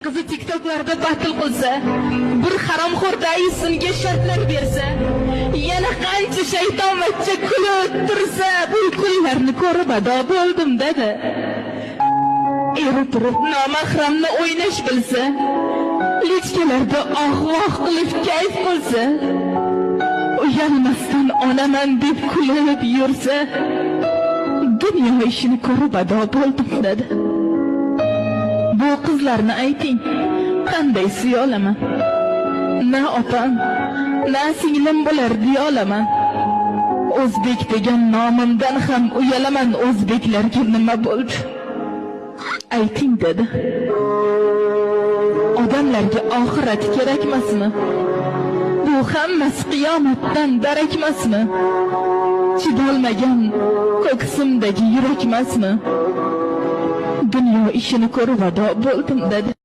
qizi TikToklarda battle qilsa, bir haromxo'rday singa shartlar bersa, yana qancha shaytonvachcha kulib tursa, bu kunlarni ko'rib ado bo'ldim dedi. Eri turib nomahramni o'ynash bilsa, lichkalarda oh-voh qilib kayf qilsa, uyalmasdan onaman deb kulib yursa, dunyo ishini ko'rib ado bo'ldim dedi. Bu qizlarni ayting, qanday suya olaman? Na opam, na singlim bo'lar deya olaman. O'zbek degan nomimdan ham uyalaman, o'zbeklarga nima bo'ldi? Ayting dedi. Odamlarga oxirat kerakmasmi? Bu hammasi qiyomatdan darakmasmi? Chidolmagan ko'ksimdagi yurakmasmi? Dunyo ishini ko'rib ado bo'ldim dedi.